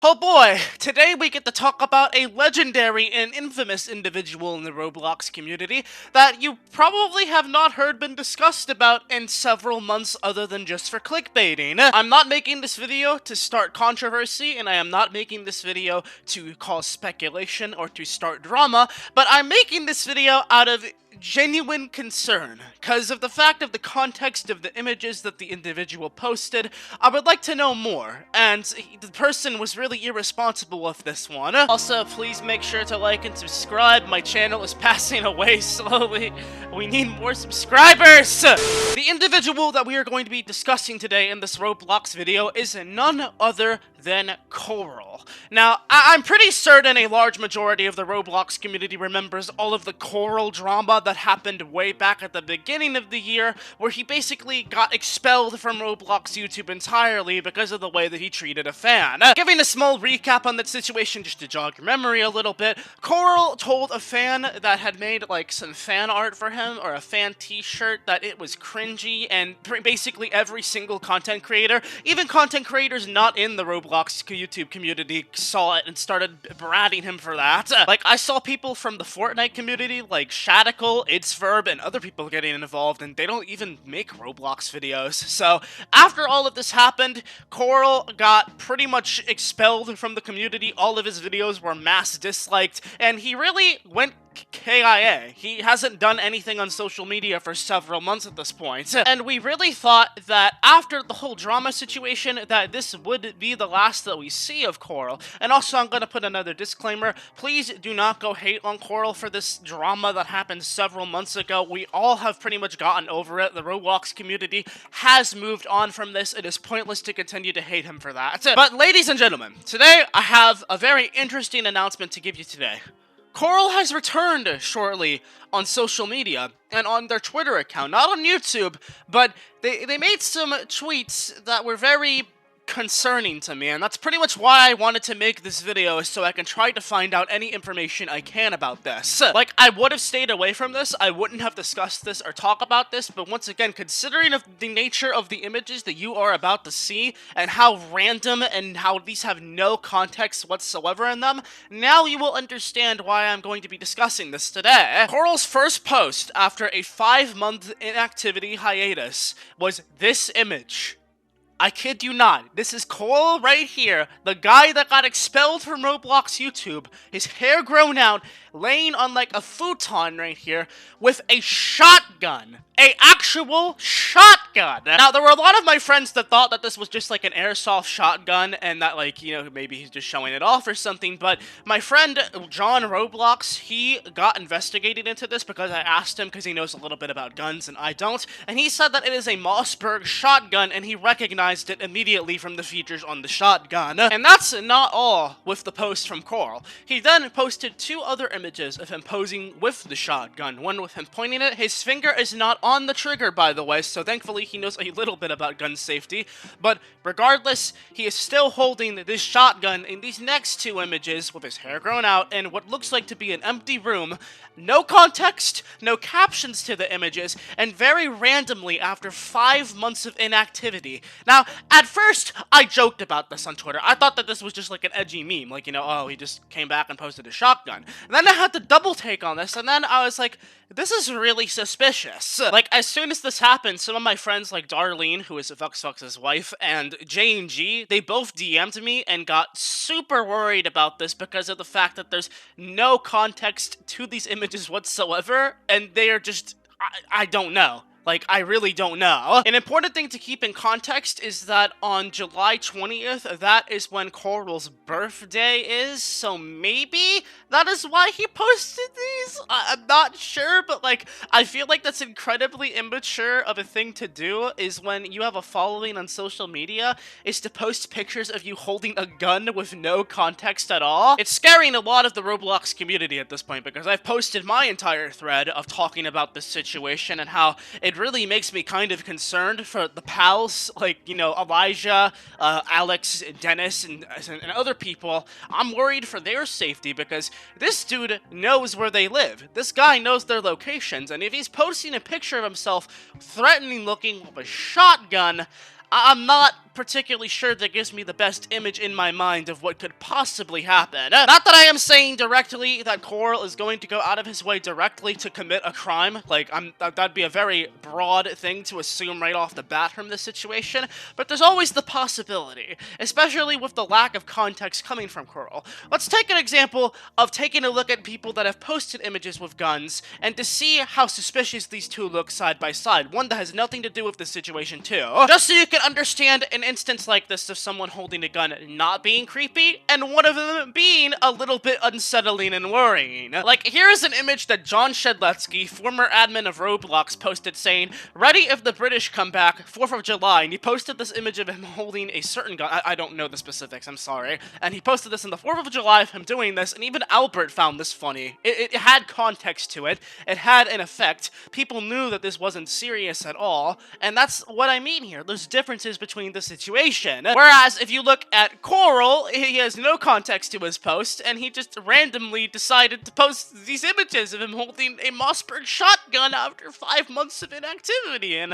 Oh boy, today we get to talk about a legendary and infamous individual in the Roblox community that you probably have not heard been discussed about in several months other than just for clickbaiting. I'm not making this video to start controversy, and I am not making this video to cause speculation or to start drama, but I'm making this video out of genuine concern, because of the fact of the context of the images that the individual posted. I would like to know more, and the person was really irresponsible with this one. Also, please make sure to like and subscribe. My channel is passing away slowly. We need more subscribers! The individual that we are going to be discussing today in this Roblox video is none other than Corl. Now, I'm pretty certain a large majority of the Roblox community remembers all of the Corl drama that happened way back at the beginning of the year, where he basically got expelled from Roblox YouTube entirely because of the way that he treated a fan. Giving a small recap on that situation just to jog your memory a little bit, Corl told a fan that had made like some fan art for him, or a fan t-shirt, that it was cringy, and basically every single content creator, even content creators not in the Roblox YouTube community, saw it and started berating him for that. Like, I saw people from the Fortnite community, like Shadical, Verb, and other people getting involved, and they don't even make Roblox videos. So, after all of this happened, Corl got pretty much expelled from the community. All of his videos were mass disliked, and he really went KIA. He hasn't done anything on social media for several months at this point. And we really thought that after the whole drama situation, that this would be the last that we see of Corl. And also, I'm gonna put another disclaimer. Please do not go hate on Corl for this drama that happened several months ago. We all have pretty much gotten over it. The Roblox community has moved on from this. It is pointless to continue to hate him for that. But ladies and gentlemen, today I have a very interesting announcement to give you today. Corl has returned shortly on social media and on their Twitter account, not on YouTube, but they made some tweets that were very concerning to me, and that's pretty much why I wanted to make this video, so I can try to find out any information I can about this. Like, I would have stayed away from this, I wouldn't have discussed this or talk about this, but once again, considering of the nature of the images that you are about to see, and how random and how these have no context whatsoever in them, now you will understand why I'm going to be discussing this today. Corl's first post after a 5-month inactivity hiatus was this image. I kid you not, this is Corl right here, the guy that got expelled from Roblox YouTube, his hair grown out, laying on like a futon right here, with a shotgun. A actual shotgun! Now, there were a lot of my friends that thought that this was just like an airsoft shotgun, and that, like, you know, maybe he's just showing it off or something, but my friend John Roblox, he got investigated into this because I asked him, because he knows a little bit about guns and I don't, and he said that it is a Mossberg shotgun, and he recognized it immediately from the features on the shotgun. And that's not all with the post from Corl. He then posted 2 other images of him posing with the shotgun, one with him pointing it. His finger is not on the trigger, by the way, so thankfully he knows a little bit about gun safety, but regardless, he is still holding this shotgun in these next 2 images with his hair grown out and what looks like to be an empty room. No context, no captions to the images, and very randomly after 5 months of inactivity. Now, at first, I joked about this on Twitter. I thought that this was just like an edgy meme, like, you know, oh, he just came back and posted a shotgun. And then I had to double take on this, and then I was like, this is really suspicious. Like, as soon as this happened, some of my friends like Darlene, who is Vux's wife, and J&G, they both DM'd me and got super worried about this because of the fact that there's no context to these images whatsoever, and they are just, I don't know. Like, I really don't know. An important thing to keep in context is that on July 20th, that is when Corl's birthday is, so maybe that is why he posted these? I'm not sure, but, like, I feel like that's incredibly immature of a thing to do, is when you have a following on social media, is to post pictures of you holding a gun with no context at all. It's scaring a lot of the Roblox community at this point, because I've posted my entire thread of talking about this situation and how it really makes me kind of concerned for the pals, like, you know, Elijah, Alex, Dennis, and other people. I'm worried for their safety because this dude knows where they live. This guy knows their locations, and if he's posting a picture of himself threatening looking with a shotgun, I'm not particularly sure that gives me the best image in my mind of what could possibly happen. Not that I am saying directly that Corl is going to go out of his way directly to commit a crime. Like, that'd be a very broad thing to assume right off the bat from this situation, but there's always the possibility, especially with the lack of context coming from Corl. Let's take an example of taking a look at people that have posted images with guns, and to see how suspicious these two look side by side, one that has nothing to do with the situation too. Just so you can understand an instance like this of someone holding a gun not being creepy, and one of them being a little bit unsettling and worrying. Like, here is an image that John Shedletsky, former admin of Roblox, posted saying, "Ready if the British come back, 4th of July," and he posted this image of him holding a certain gun. I don't know the specifics, I'm sorry. And he posted this on the 4th of July of him doing this, and even Albert found this funny. It had context to it. It had an effect. People knew that this wasn't serious at all, and that's what I mean here. There's differences between the situation. Whereas, if you look at Corl, he has no context to his post, and he just randomly decided to post these images of him holding a Mossberg shotgun after 5 months of inactivity, and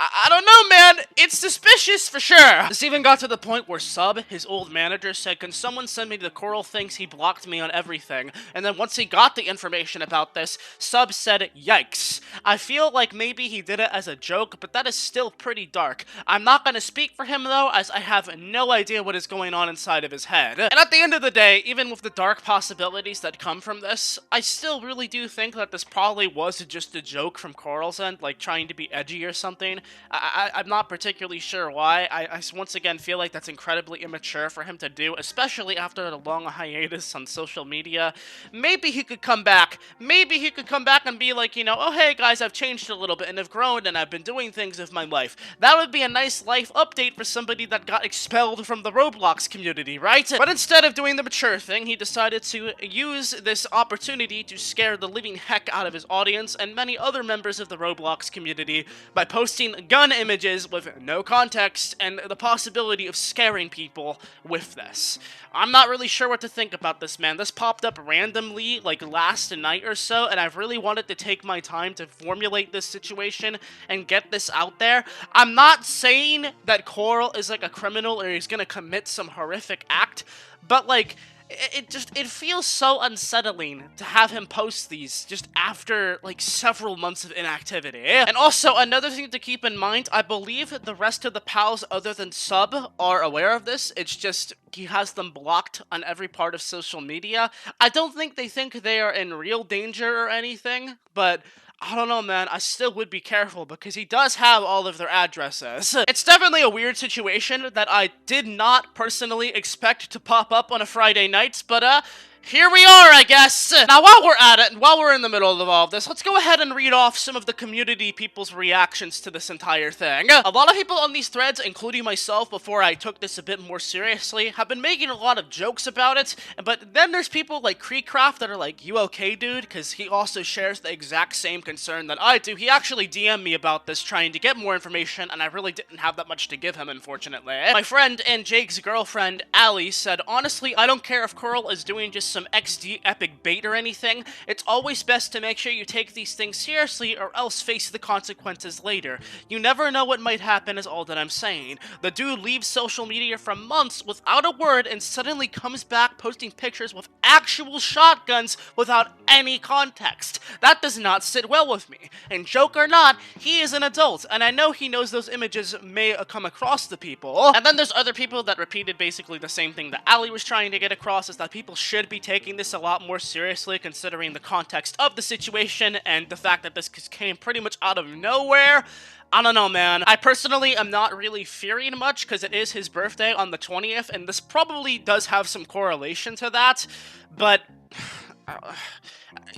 I don't know, man. It's suspicious for sure. This even got to the point where Sub, his old manager, said, "Can someone send me the Corl thinks he blocked me on everything?" And then once he got the information about this, Sub said, "Yikes." I feel like maybe he did it as a joke, but that is still pretty dark. I'm not gonna speak for him though, as I have no idea what is going on inside of his head. And at the end of the day, even with the dark possibilities that come from this, I still really do think that this probably was just a joke from Corl's end, like trying to be edgy or something. I'm not particularly sure why. I once again feel like that's incredibly immature for him to do, especially after a long hiatus on social media. Maybe he could come back. Maybe he could come back and be like, you know, "Oh, hey guys, I've changed a little bit and have grown and I've been doing things with my life." That would be a nice life update for somebody that got expelled from the Roblox community, right? But instead of doing the mature thing, he decided to use this opportunity to scare the living heck out of his audience and many other members of the Roblox community by posting gun images with no context and the possibility of scaring people with this. I'm not really sure what to think about this, man. This popped up randomly, like, last night or so, and I've really wanted to take my time to formulate this situation and get this out there. I'm not saying that Corl is, like, a criminal or he's gonna commit some horrific act, but, like, it feels so unsettling to have him post these just after, like, several months of inactivity. And also, another thing to keep in mind, I believe that the rest of the pals other than Sub are aware of this. It's just he has them blocked on every part of social media. I don't think they think they are in real danger or anything, but I don't know, man. I still would be careful because he does have all of their addresses. It's definitely a weird situation that I did not personally expect to pop up on a Friday night, but here we are, I guess. Now, while we're at it, and while we're in the middle of all of this, let's go ahead and read off some of the community people's reactions to this entire thing. A lot of people on these threads, including myself before I took this a bit more seriously, have been making a lot of jokes about it, but then there's people like Creecraft that are like, "You okay, dude?" Because he also shares the exact same concern that I do. He actually DM'd me about this, trying to get more information, and I really didn't have that much to give him, unfortunately. My friend and Jake's girlfriend, Allie, said, "Honestly, I don't care if Corl is doing just some XD epic bait or anything. It's always best to make sure you take these things seriously or else face the consequences later. You never know what might happen is all that I'm saying. The dude leaves social media for months without a word and suddenly comes back posting pictures with actual shotguns without any context. That does not sit well with me. And joke or not, he is an adult, and I know he knows those images may come across to people." And then there's other people that repeated basically the same thing that Ali was trying to get across, is that people should be taking this a lot more seriously considering the context of the situation and the fact that this came pretty much out of nowhere. I don't know, man. I personally am not really fearing much because it is his birthday on the 20th, and this probably does have some correlation to that, but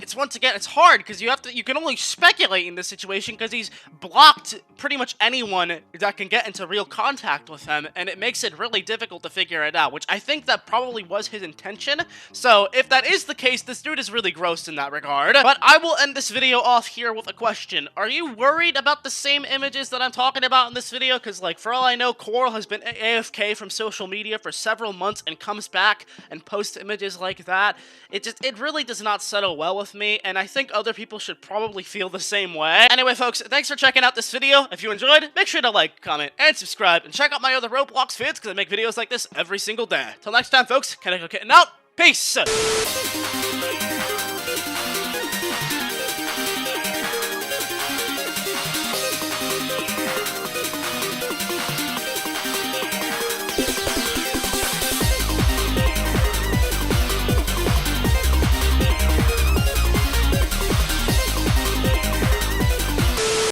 it's once again, it's hard because you can only speculate in this situation because he's blocked pretty much anyone that can get into real contact with him, and it makes it really difficult to figure it out, which I think that probably was his intention. So if that is the case, this dude is really gross in that regard. But I will end this video off here with a question. Are you worried about the same images that I'm talking about in this video? Because, like, for all I know, Corl has been AFK from social media for several months and comes back and posts images like that. It really really does not settle well with me, and I think other people should probably feel the same way. Anyway, folks, thanks for checking out this video. If you enjoyed, make sure to like, comment, and subscribe, and check out my other Roblox vids, because I make videos like this every single day. Till next time, folks, Kaneko Kitten out. Peace!